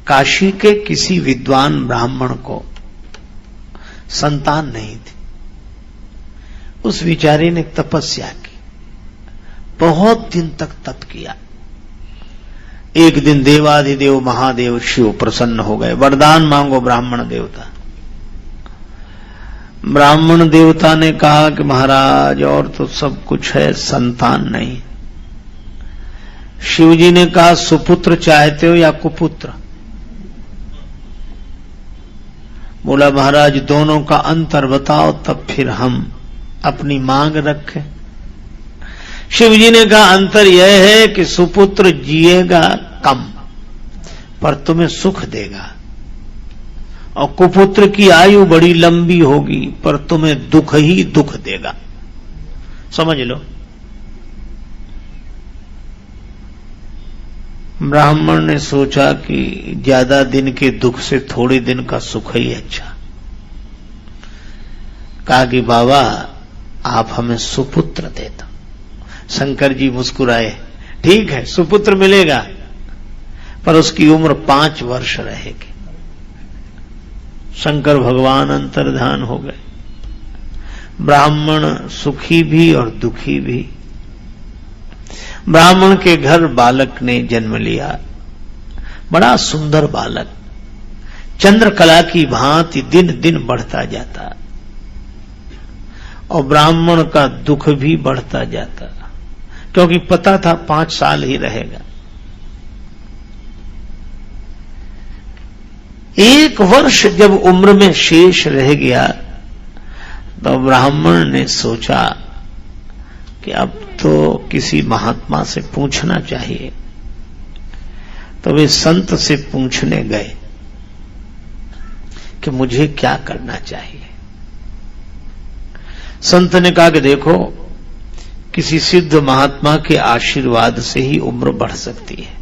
काशी के किसी विद्वान ब्राह्मण को संतान नहीं थी। उस विचारी ने तपस्या की, बहुत दिन तक तप किया। एक दिन देवाधिदेव महादेव शिव प्रसन्न हो गए। वरदान मांगो ब्राह्मण देवता। ब्राह्मण देवता ने कहा कि महाराज और तो सब कुछ है, संतान नहीं। शिव जी ने कहा सुपुत्र चाहते हो या कुपुत्र? बोला महाराज दोनों का अंतर बताओ तब फिर हम अपनी मांग रखें। शिव जी ने कहा अंतर यह है कि सुपुत्र जिएगा कम पर तुम्हें सुख देगा, और कुपुत्र की आयु बड़ी लंबी होगी पर तुम्हें दुख ही दुख देगा। समझ लो। ब्राह्मण ने सोचा कि ज्यादा दिन के दुख से थोड़े दिन का सुख ही अच्छा। कहा कि बाबा आप हमें सुपुत्र दे दो। शंकर जी मुस्कुराए, ठीक है सुपुत्र मिलेगा पर उसकी उम्र 5 वर्ष रहेगी। शंकर भगवान अंतर्धान हो गए। ब्राह्मण सुखी भी और दुखी भी। ब्राह्मण के घर बालक ने जन्म लिया, बड़ा सुंदर बालक, चंद्रकला की भांति दिन दिन बढ़ता जाता, और ब्राह्मण का दुख भी बढ़ता जाता, क्योंकि पता था 5 साल ही रहेगा। 1 वर्ष जब उम्र में शेष रह गया तो ब्राह्मण ने सोचा कि अब तो किसी महात्मा से पूछना चाहिए। तो वे संत से पूछने गए कि मुझे क्या करना चाहिए। संत ने कहा कि देखो किसी सिद्ध महात्मा के आशीर्वाद से ही उम्र बढ़ सकती है,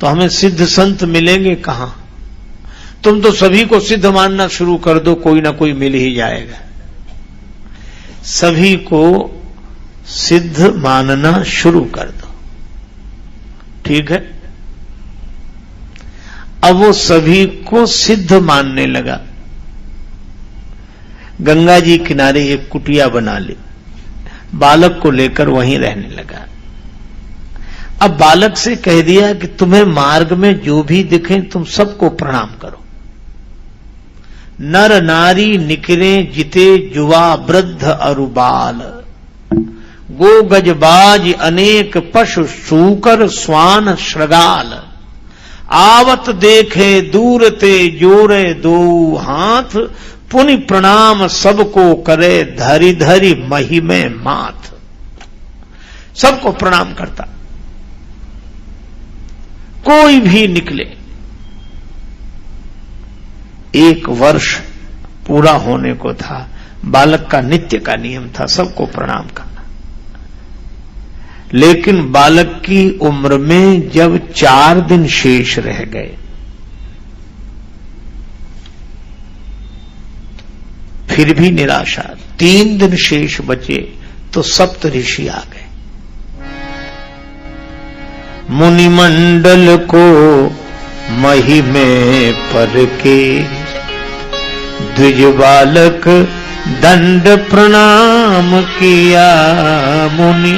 तो हमें सिद्ध संत मिलेंगे कहां? तुम तो सभी को सिद्ध मानना शुरू कर दो, कोई ना कोई मिल ही जाएगा। सभी को सिद्ध मानना शुरू कर दो, ठीक है। अब वो सभी को सिद्ध मानने लगा। गंगा जी किनारे एक कुटिया बना ली, बालक को लेकर वहीं रहने लगा। अब बालक से कह दिया कि तुम्हें मार्ग में जो भी दिखे तुम सबको प्रणाम करो। नर नारी निकरे जिते जुवा वृद्ध अरुबाल, गो गजबाज अनेक पशु सूकर स्वान श्रगाल, आवत देखे दूर ते जोरे दो हाथ, पुनि प्रणाम सबको करे धरी धरी महिमे माथ। सबको प्रणाम करता, कोई भी निकले। 1 वर्ष पूरा होने को था। बालक का नित्य का नियम था सबको प्रणाम करना। लेकिन बालक की उम्र में जब 4 दिन शेष रह गए, फिर भी निराशा। 3 दिन शेष बचे तो सप्त ऋषि आ गए। मुनिमंडल को महिमे पर के, द्विज बालक दंड प्रणाम किया मुनि।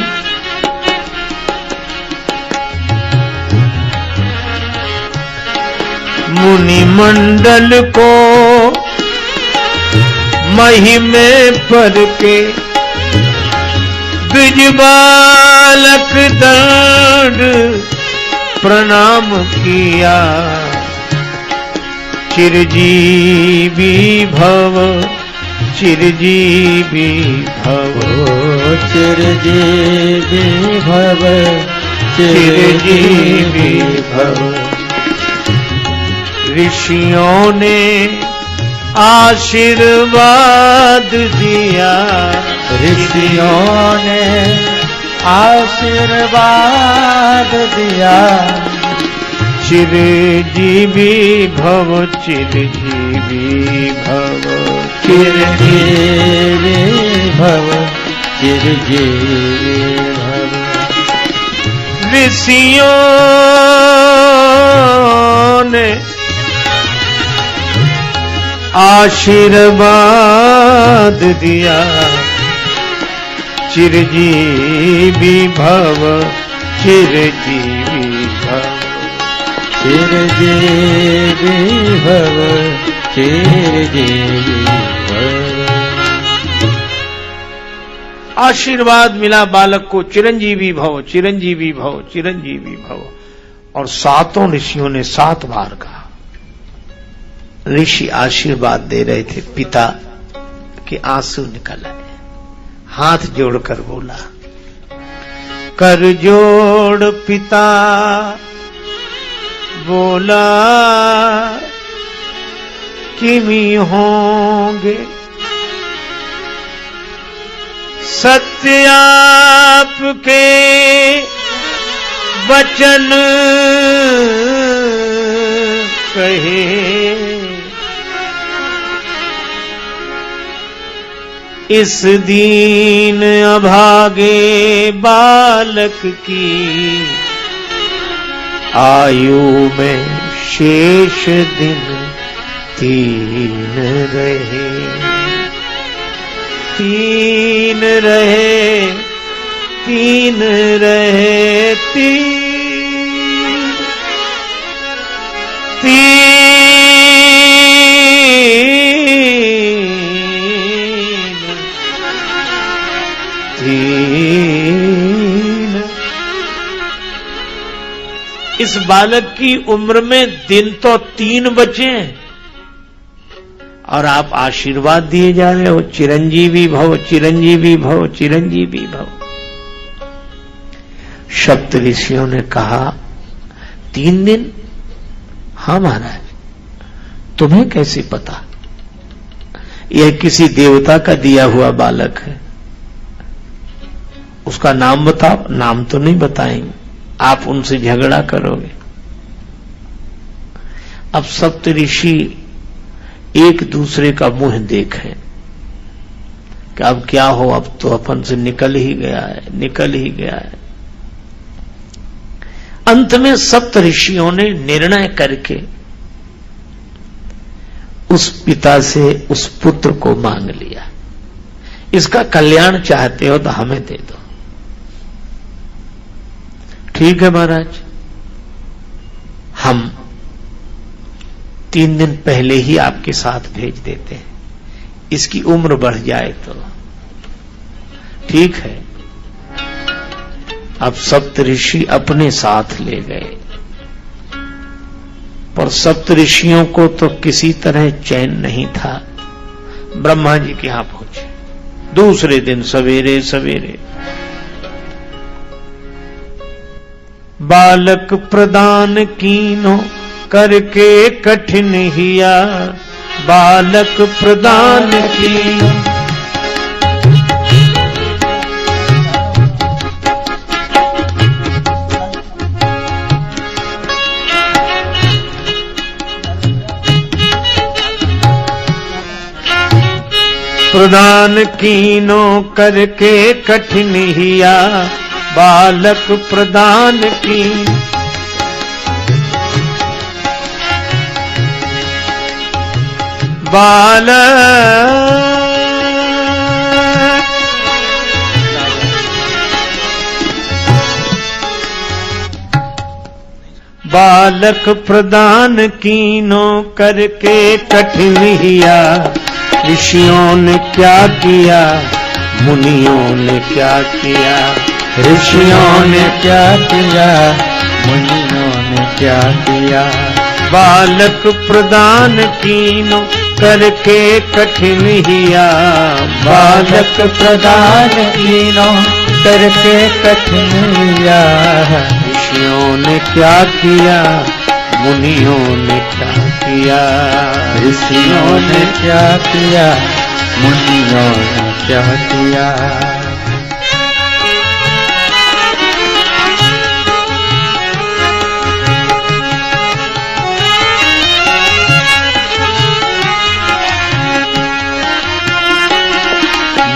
मुनिमंडल को महिमे पर के, द्विज बालक दंड प्रणाम किया। चिरजीवी भव, चिरजीवी भव, चिरजीवी भव, चिरजीवी भव। ऋषियों ने आशीर्वाद दिया, ऋषियों ने आशीर्वाद दिया। चिरजीवी भव, चिरजीवी भव, चिरजीवी भव, चिरजीवी भव। ऋषियों ने आशीर्वाद दिया, चिरजीवी भव, चिरजीवी भव, चिरजीवी भव, चिरजीवी भव। आशीर्वाद मिला बालक को, चिरंजीवी भव, चिरंजीवी भव, चिरंजीवी भव। और सातों ऋषियों ने 7 बार कहा। ऋषि आशीर्वाद दे रहे थे, पिता के आंसू निकल आए, हाथ जोड़कर बोला, कर जोड़ पिता बोला, किमी होंगे सत्य आपके वचन कहे, इस दीन अभागे बालक की आयु में शेष दिन 3 रहे, 3 रहे, 3 रहे, 3 इस बालक की उम्र में दिन तो 3 बचे और आप आशीर्वाद दिए जा रहे हो, चिरंजीवी भव, चिरंजीवी भव, चिरंजीवी भव। सप्त ऋषियों ने कहा 3 दिन? हाँ महाराज, तुम्हें कैसे पता? यह किसी देवता का दिया हुआ बालक है, उसका नाम बताओ। नाम तो नहीं बताएंगे, आप उनसे झगड़ा करोगे। अब सप्त ऋषि एक दूसरे का मुंह देखें कि अब क्या हो, अब तो अपन से निकल ही गया है, निकल ही गया है। अंत में सप्त ऋषियों ने निर्णय करके उस पिता से उस पुत्र को मांग लिया, इसका कल्याण चाहते हो तो हमें दे दो। ठीक है महाराज, हम 3 दिन पहले ही आपके साथ भेज देते हैं, इसकी उम्र बढ़ जाए तो। ठीक है। अब सप्त ऋषि अपने साथ ले गए, पर सप्त ऋषियों को तो किसी तरह चैन नहीं था। ब्रह्मा जी के यहां पहुंचे दूसरे दिन सवेरे सवेरे। बालक प्रदान कीनो करके कठिन हिया, बालक प्रदान कीनो प्रदान कीनो करके कठिन हिया, बालक प्रदान की बालक प्रदान कीनो करके कठिन हिया। ऋषियों ने क्या किया, मुनियों ने क्या किया, ऋषियों ने क्या किया, मुनियों ने क्या किया। बालक प्रदान कीनो करके कठिन हिया, बालक प्रदान कीनो करके कठिन हिया। ऋषियों ने क्या किया, मुनियों ने क्या किया, ऋषियों ने क्या किया, मुनियों ने क्या किया।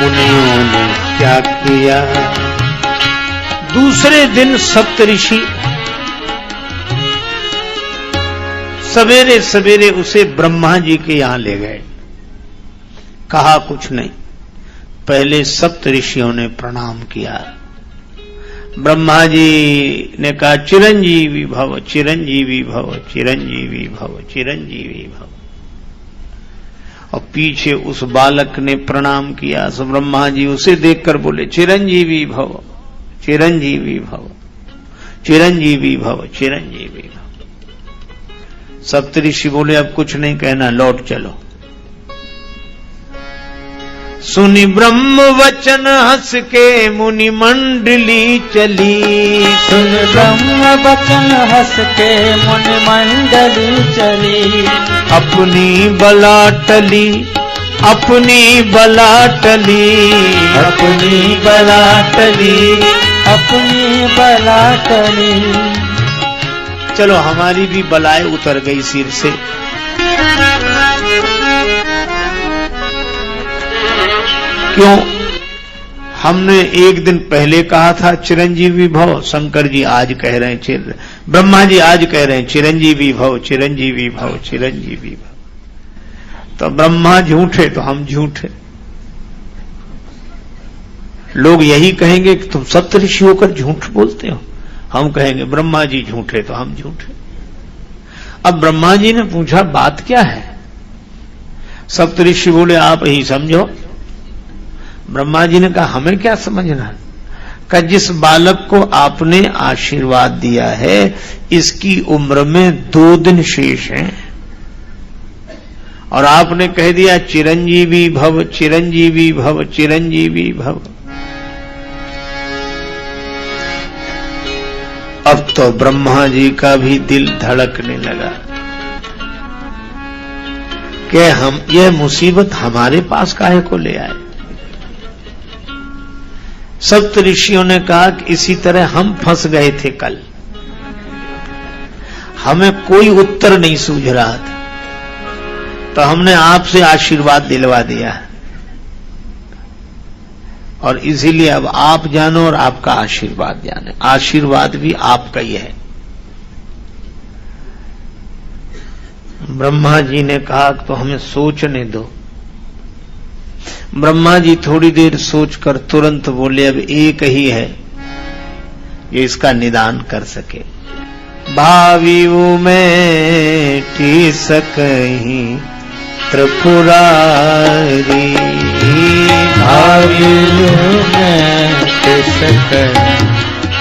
मुनियों ने क्या किया। दूसरे दिन सप्तऋषि सवेरे सवेरे उसे ब्रह्मा जी के यहां ले गए। कहा कुछ नहीं, पहले सप्त ऋषियों ने प्रणाम किया। ब्रह्मा जी ने कहा चिरंजीवी भव, चिरंजीवी भव, चिरंजीवी भव, चिरंजीवी भव। और पीछे उस बालक ने प्रणाम किया। सो ब्रह्मा जी उसे देखकर बोले चिरंजीवी भव, चिरंजीवी भव, चिरंजीवी भव, चिरंजीवी भव। सप्तऋषि बोले अब कुछ नहीं कहना, लौट चलो। सुनि ब्रह्म वचन हंस के मुनि मंडली चली। सुन ब्रह्म वचन हंस के मुनि मंडली चली। अपनी बला टली, अपनी बला टली, अपनी बला टली, अपनी बला टली। चलो हमारी भी बलाएं उतर गई सिर से। क्यों? हमने एक दिन पहले कहा था चिरंजीवी भव, शंकर जी आज कह रहे हैं, ब्रह्मा जी आज कह रहे हैं चिरंजीवी भव, चिरंजीवी भव, चिरंजीवी भव। तो ब्रह्मा झूठे तो हम झूठे। लोग यही कहेंगे कि तुम सप्तऋषि होकर झूठ बोलते हो। हम कहेंगे ब्रह्मा जी झूठे तो हम झूठे। अब ब्रह्मा जी ने पूछा बात क्या है? सप्तऋषि बोले आप ही समझो। ब्रह्मा जी ने कहा हमें क्या समझना? कि जिस बालक को आपने आशीर्वाद दिया है इसकी उम्र में 2 दिन शेष हैं और आपने कह दिया चिरंजीवी भव, चिरंजीवी भव, चिरंजीवी भव। अब तो ब्रह्मा जी का भी दिल धड़कने लगा कि हम यह मुसीबत हमारे पास काहे को ले आए। सप्त ऋषियों ने कहा कि इसी तरह हम फंस गए थे कल, हमें कोई उत्तर नहीं सूझ रहा था तो हमने आपसे आशीर्वाद दिलवा दिया और इसीलिए अब आप जानो और आपका आशीर्वाद जाने। आशीर्वाद भी आपका ही है। ब्रह्मा जी ने कहा तो हमें सोचने दो। ब्रह्मा जी थोड़ी देर सोचकर तुरंत बोले अब एक ही है ये इसका निदान कर सके। भावी में टी सकही त्रिपुरारी, भावी में टी सकही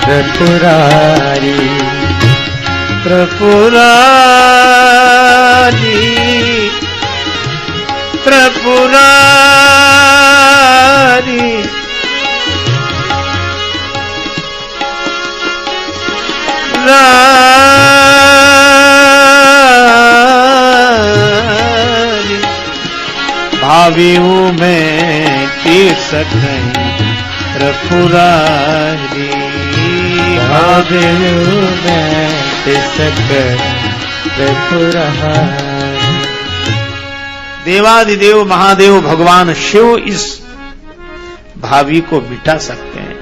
त्रिपुरारी, त्रिपुरारी, त्रिपुरारी। भावियों में टी सकही त्रिपुरारी, भावियों में टी सकही त्रिपुरारी। देवादिदेव महादेव भगवान शिव इस भावी को मिटा सकते हैं।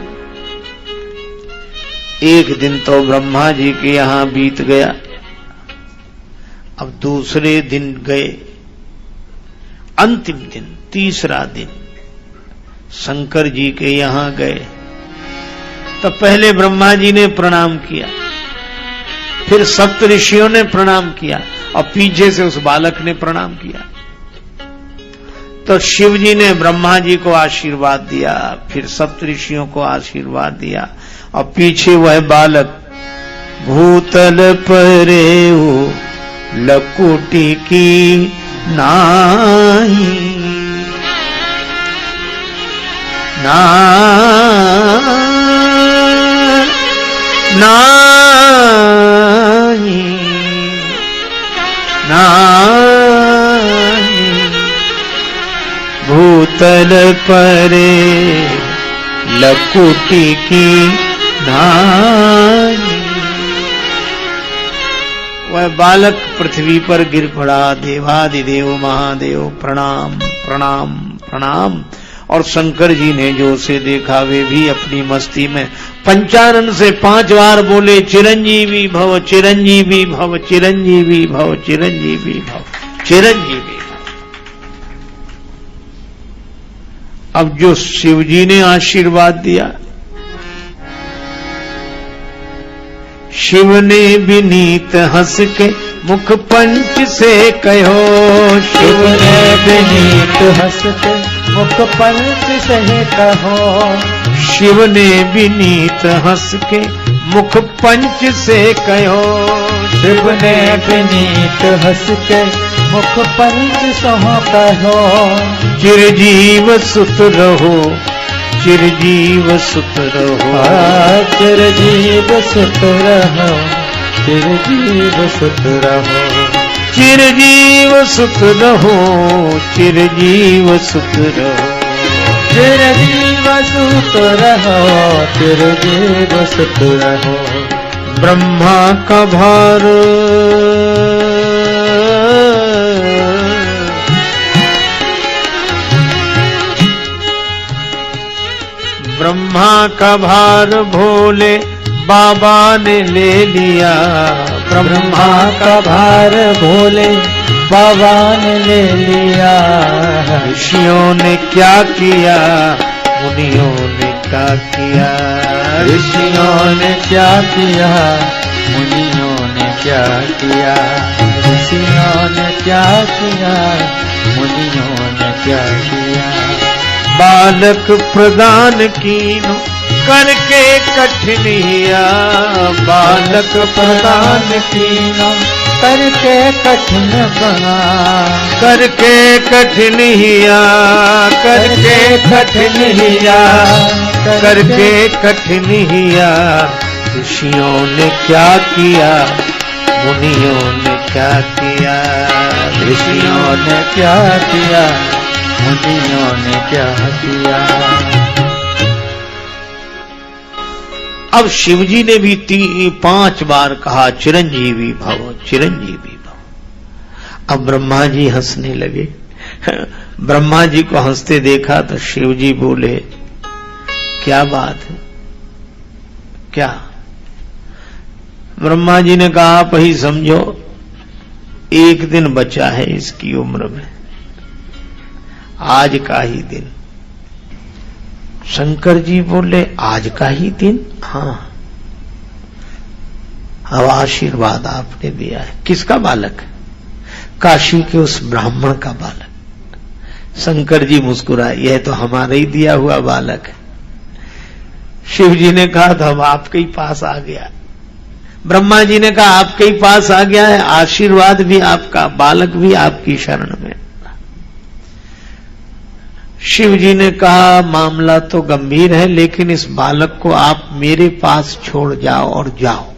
एक दिन तो ब्रह्मा जी के यहां बीत गया। अब दूसरे दिन गए, अंतिम दिन, तीसरा दिन शंकर जी के यहां गए। तो पहले ब्रह्मा जी ने प्रणाम किया, फिर सप्त ऋषियों ने प्रणाम किया और पीछे से उस बालक ने प्रणाम किया। तो शिव जी ने ब्रह्मा जी को आशीर्वाद दिया, फिर सप्त ऋषियों को आशीर्वाद दिया और पीछे वह बालक भूतल परे लकुटी की नाही, भूतल परे लकुटी की नाही। वह बालक पृथ्वी पर गिर पड़ा। देवादिदेव महादेव प्रणाम प्रणाम प्रणाम। और शंकर जी ने जो उसे देखा वे भी अपनी मस्ती में पंचानन से 5 बार बोले चिरंजीवी भव चिरंजीवी भव चिरंजीवी भव चिरंजीवी भव चिरंजीवी भव। अब जो शिवजी ने आशीर्वाद दिया, शिव ने विनीत हंस के मुख पंच से कहो, शिव ने विनीत हंस के मुख पंच से कहो, शिव ने विनीत हंस के मुख पंच से कहो, शिव ने विनीत हंस के मुख पंच से कहो, चिरजीव सुत रहो चिरजीव सुत रहो, चिरजीव सुत रहो, चिरजीव सुत रहो, चिरजीव सुत रहो चिरजीव सुत रहो, चिरजीव सुत रहो, चिरजीव सुत रहो। ब्रह्मा का भार ब्रह्मा का भार भोले बाबा ने ले लिया, ब्रह्मा का भार भोले बाबा ने ले लिया, ऋषियों ने क्या किया मुनियों ने क्या किया, ऋषियों ने क्या किया मुनियों ने क्या किया, ऋषियों ने क्या किया मुनियों ने क्या किया। बालक प्रदान कीनो करके कठिनिया, बालक प्रदान कीनो करके कठिन बना, करके कठिनिया करके कठिनिया करके कठिनिया, ऋषियों ने क्या किया मुनियों ने क्या किया, ऋषियों ने क्या किया मुनियों ने क्या किया। अब शिवजी ने भी 5 बार कहा चिरंजीवी भव चिरंजीवी भव। अब ब्रह्मा जी हंसने लगे। ब्रह्मा जी को हंसते देखा तो शिवजी बोले क्या बात है क्या? ब्रह्मा जी ने कहा आप ही समझो, 1 दिन बचा है इसकी उम्र में, आज का ही दिन। शंकर जी बोले आज का ही दिन? हाँ। अब आशीर्वाद आपने दिया है। किसका बालक? काशी के उस ब्राह्मण का बालक। शंकर जी मुस्कुराए, यह तो हमारा ही दिया हुआ बालक है। शिव जी ने कहा तो हम आपके ही पास आ गया। ब्रह्मा जी ने कहा आपके ही पास आ गया है, आशीर्वाद भी आपका, बालक भी आपकी शरण में। शिव जी ने कहा मामला तो गंभीर है, लेकिन इस बालक को आप मेरे पास छोड़ जाओ और जाओ।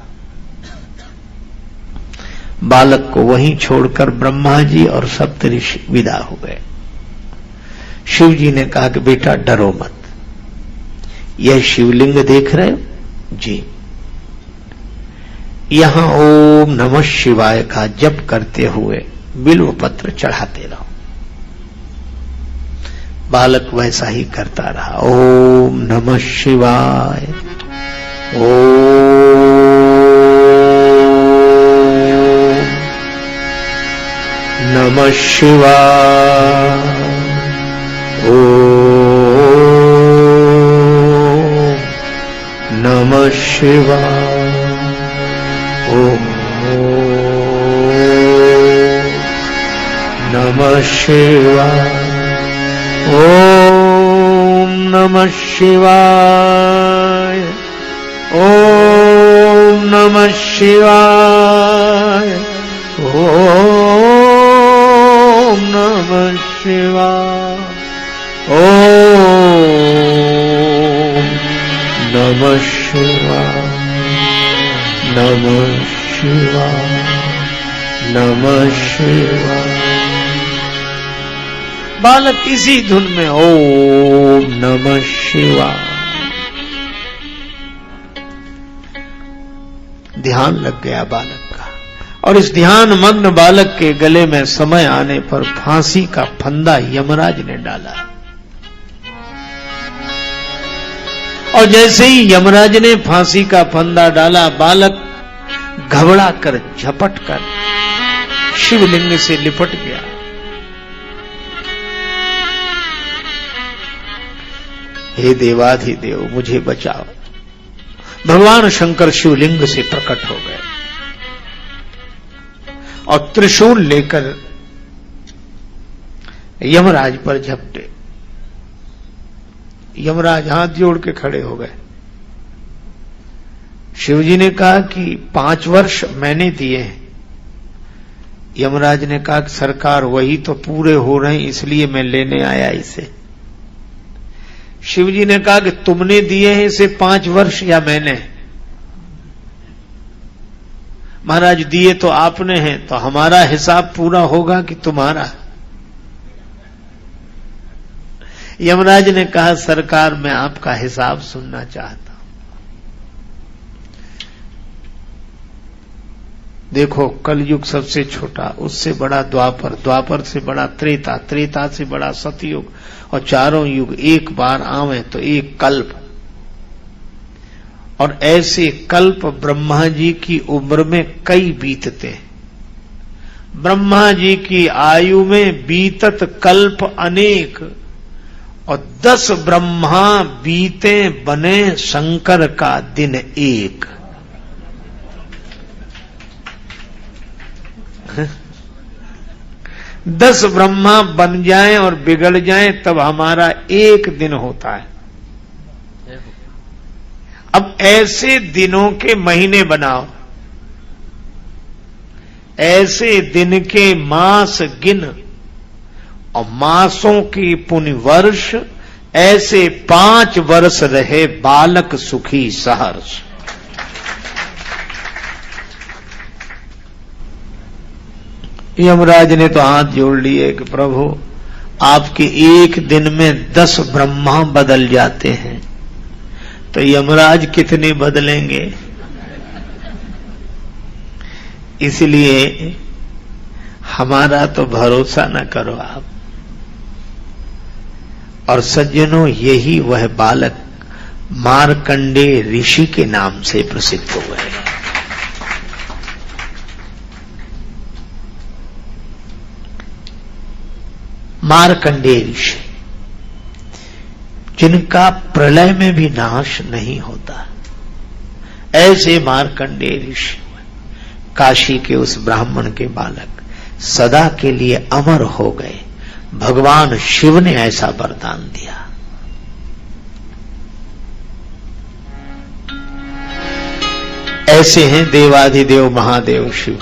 बालक को वहीं छोड़कर ब्रह्मा जी और सप्तऋषि विदा हो गए। शिव जी ने कहा कि बेटा डरो मत, यह शिवलिंग देख रहे हो जी, यहां ओम नमः शिवाय का जप करते हुए बिल्व पत्र चढ़ाते रहो। बालक वैसा ही करता रहा। ओम नमः शिवाय, ओम नमः शिवाय, ओम नमः शिवाय, ओम नमः शिवाय, ओम नमः शिवाय, ओम नमः शिवाय, ओम नमः शिवाय, ओम नमः शिवाय, नमः शिवाय, नमः शिवाय। बालक इसी धुन में ओम नमः शिवाय। ध्यान लग गया बालक का, और इस ध्यान मग्न बालक के गले में समय आने पर फांसी का फंदा यमराज ने डाला। और जैसे ही यमराज ने फांसी का फंदा डाला, बालक घबरा कर झपट कर शिवलिंग से लिपट गया। हे देवाधिदेव मुझे बचाओ। भगवान शंकर शिवलिंग से प्रकट हो गए और त्रिशूल लेकर यमराज पर झपटे। यमराज हाथ जोड़ के खड़े हो गए। शिवजी ने कहा कि 5 वर्ष मैंने दिए हैं। यमराज ने कहा कि सरकार वही तो पूरे हो रहे हैं, इसलिए मैं लेने आया इसे। शिवजी ने कहा कि तुमने दिए हैं इसे 5 वर्ष या मैंने? महाराज दिए तो आपने हैं, तो हमारा हिसाब पूरा होगा कि तुम्हारा? यमराज ने कहा सरकार मैं आपका हिसाब सुनना चाहता हूं। देखो कलयुग सबसे छोटा, उससे बड़ा द्वापर, द्वापर से बड़ा त्रेता, त्रेता से बड़ा सतयुग, और चारों युग एक बार आवे तो एक कल्प। और ऐसे कल्प ब्रह्मा जी की उम्र में कई बीतते हैं। ब्रह्मा जी की आयु में बीतत कल्प अनेक, और 10 ब्रह्मा बीते बने शंकर का दिन एक। दस ब्रह्मा बन जाएं और बिगड़ जाएं तब हमारा एक दिन होता है। अब ऐसे दिनों के महीने बनाओ, ऐसे दिन के मास गिन, और मासों की पुण्य वर्ष, ऐसे 5 वर्ष रहे बालक सुखी सहर्ष। यमराज ने तो हाथ जोड़ लिए कि प्रभु आपके एक दिन में 10 ब्रह्मा बदल जाते हैं, तो यमराज कितने बदलेंगे? इसलिए हमारा तो भरोसा न करो आप। और सज्जनों यही वह बालक मार्कंडेय ऋषि के नाम से प्रसिद्ध हुए। मार्कंडेय ऋषि जिनका प्रलय में भी नाश नहीं होता, ऐसे मार्कंडेय ऋषि काशी के उस ब्राह्मण के बालक सदा के लिए अमर हो गए। भगवान शिव ने ऐसा वरदान दिया। ऐसे हैं देवाधिदेव महादेव शिव।